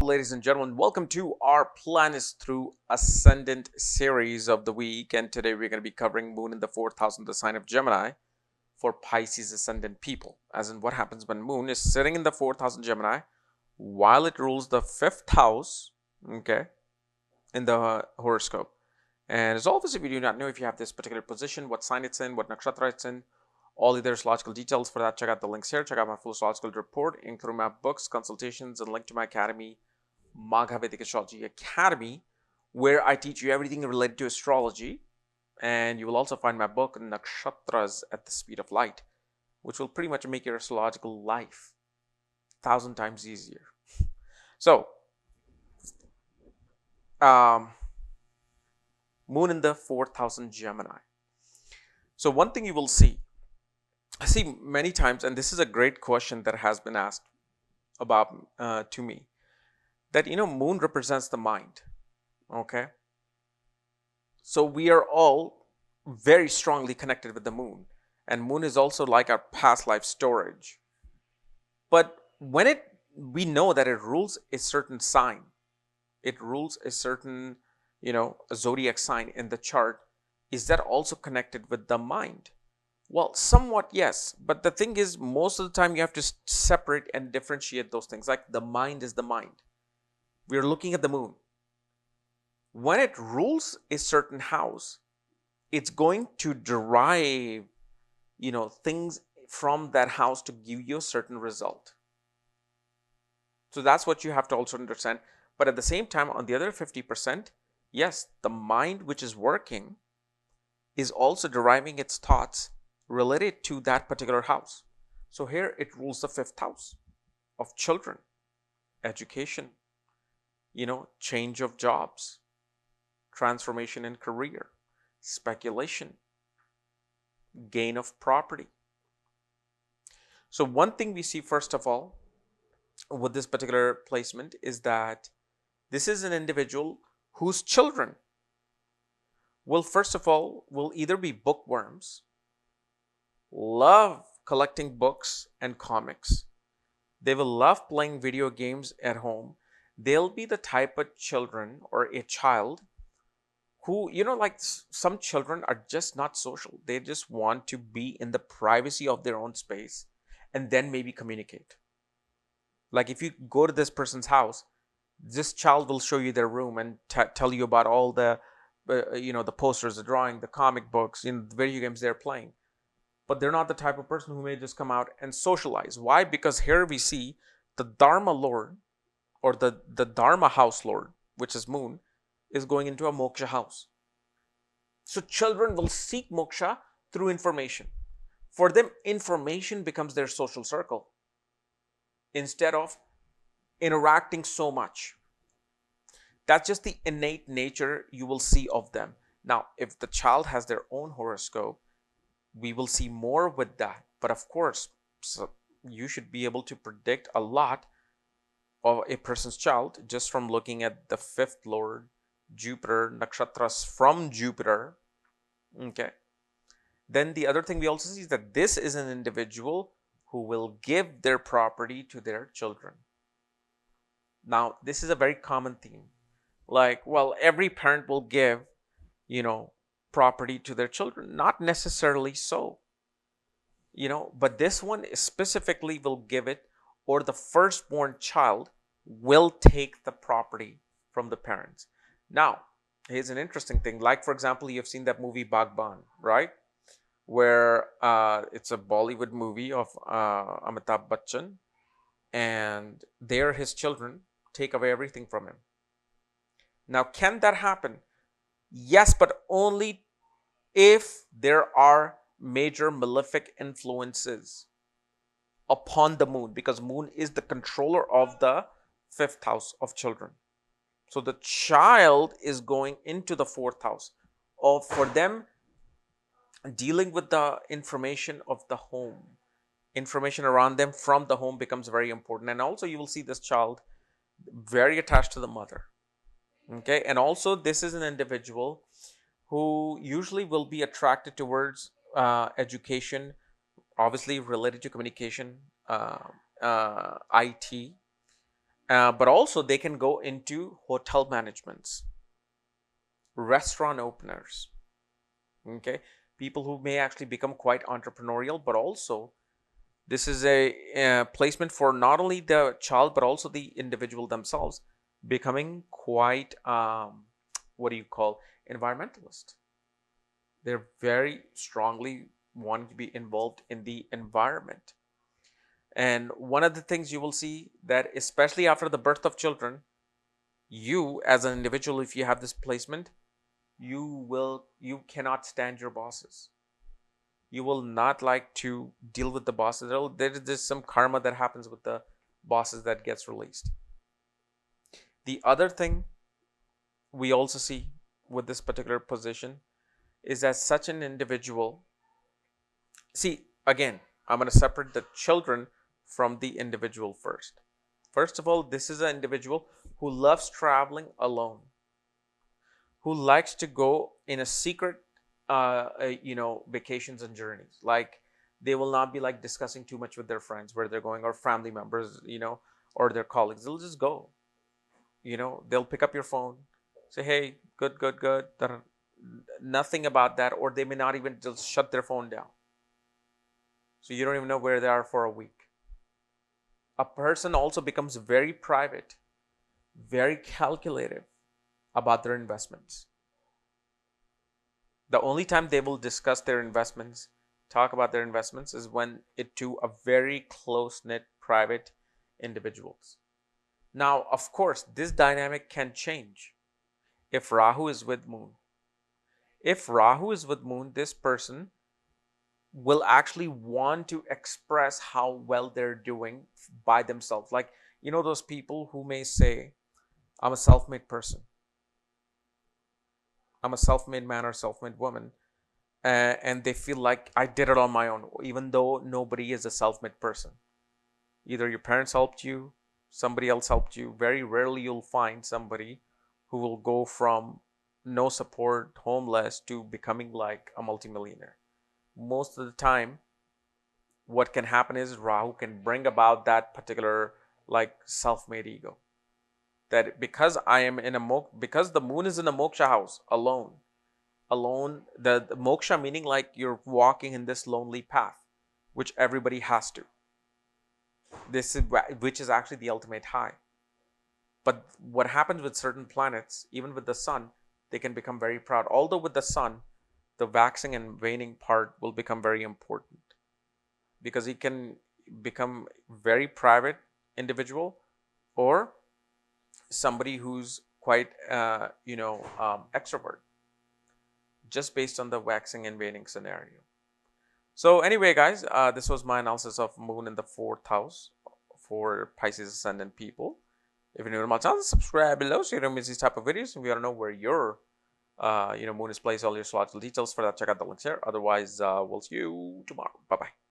ladies and gentlemen, welcome to our Planets Through Ascendant series of the week. And today we're going to be covering Moon in the 4th house of the sign of Gemini for Pisces ascendant people. As in, what happens when Moon is sitting in the 4th house in Gemini while it rules the 5th house, okay, in the horoscope. And as always, if you do not know if you have this particular position, what sign it's in, what nakshatra it's in, all the other astrological details for that, check out the links here. Check out my full astrological report, including my books, consultations, and link to my academy, Vedic Astrology Academy, where I teach you everything related to astrology. And you will also find my book, Nakshatras at the Speed of Light, which will pretty much make your astrological life 1,000 times easier. So, Moon in the 4th house in Gemini. So one thing you will see, I see many times, and this is a great question that has been asked about to me, that Moon represents the mind. Okay, so we are all very strongly connected with the Moon, and Moon is also like our past life storage. But when we know that it rules a certain sign, it rules a certain a zodiac sign in the chart, is that also connected with the mind? Well, somewhat yes, but the thing is, most of the time you have to separate and differentiate those things. Like the mind is the mind. We are looking at the Moon. When it rules a certain house, it's going to derive, things from that house to give you a certain result. So that's what you have to also understand. But at the same time, on the other 50%, yes, the mind which is working is also deriving its thoughts related to that particular house. So here it rules the 5th house of children, education, change of jobs, transformation in career, speculation, gain of property. So one thing we see first of all with this particular placement is that this is an individual whose children will first of all will either be bookworms, love collecting books and comics. They will love playing video games at home. They'll be the type of children or a child who, like some children are just not social. They just want to be in the privacy of their own space and then maybe communicate. Like if you go to this person's house, this child will show you their room and tell you about all the, the posters, the drawing, the comic books, the video games they're playing. But they're not the type of person who may just come out and socialize. Why? Because here we see the Dharma Lord or the Dharma house Lord, which is Moon, is going into a moksha house. So children will seek moksha through information. For them, information becomes their social circle instead of interacting so much. That's just the innate nature you will see of them. Now, if the child has their own horoscope, we will see more with that. But of course, so you should be able to predict a lot of a person's child just from looking at the 5th Lord, Jupiter, nakshatras from Jupiter. Okay. Then the other thing we also see is that this is an individual who will give their property to their children. Now, this is a very common theme. Like, well, every parent will give, property to their children. Not necessarily so, but this one specifically will give it, or the firstborn child will take the property from the parents. Now, here's an interesting thing. Like, for example, you've seen that movie Bagban, right? Where it's a Bollywood movie of Amitabh Bachchan, and there his children take away everything from him. Now, can that happen? Yes, but only if there are major malefic influences upon the Moon, because Moon is the controller of the 5th house of children. So the child is going into the 4th house. For them, dealing with the information of the home, information around them from the home becomes very important. And also you will see this child very attached to the mother. Okay, and also this is an individual who usually will be attracted towards education, obviously related to communication, IT, But also they can go into hotel managements, restaurant openers, okay, people who may actually become quite entrepreneurial. But also this is a placement for not only the child but also the individual themselves, becoming quite what do you call, environmentalist. They're very strongly wanting to be involved in the environment. And one of the things you will see that especially after the birth of children, you as an individual, if you have this placement, you cannot stand your bosses. You will not like to deal with the bosses. There's some karma that happens with the bosses that gets released. The other thing we also see with this particular position is that such an individual, see, again, I'm going to separate the children from the individual first. First of all, this is an individual who loves traveling alone, who likes to go in a secret vacations and journeys. Like, they will not be like discussing too much with their friends where they're going, or family members, or their colleagues. They'll just go, they'll pick up your phone, say, hey, good, good, good. Nothing about that. Or they may not even just shut their phone down, so you don't even know where they are for a week. A person also becomes very private, very calculative about their investments. The only time they will discuss their investments, talk about their investments, is when it to a very close-knit private individuals. Now, of course, this dynamic can change if Rahu is with Moon. If Rahu is with Moon, this person will actually want to express how well they're doing by themselves. Like, those people who may say, I'm a self-made person, I'm a self-made man or self-made woman, and they feel like I did it on my own, even though nobody is a self-made person. Either your parents helped you, somebody else helped you. Very rarely you'll find somebody who will go from no support, homeless, to becoming like a multimillionaire. Most of the time, what can happen is Rahu can bring about that particular like self-made ego. That because because the moon is in a moksha house, alone, the moksha meaning like you're walking in this lonely path, which everybody has to. This is which is actually the ultimate high. But what happens with certain planets, even with the sun, they can become very proud. Although with the sun, the waxing and waning part will become very important, because he can become very private individual, or somebody who's quite extrovert, just based on the waxing and waning scenario. So anyway, guys, this was my analysis of Moon in the 4th house for Pisces ascendant people. If you're new to my channel, subscribe below so you don't miss these type of videos. If you want to know where your Moon is placed, all your astrological details for that, check out the links here. Otherwise, we'll see you tomorrow. Bye bye.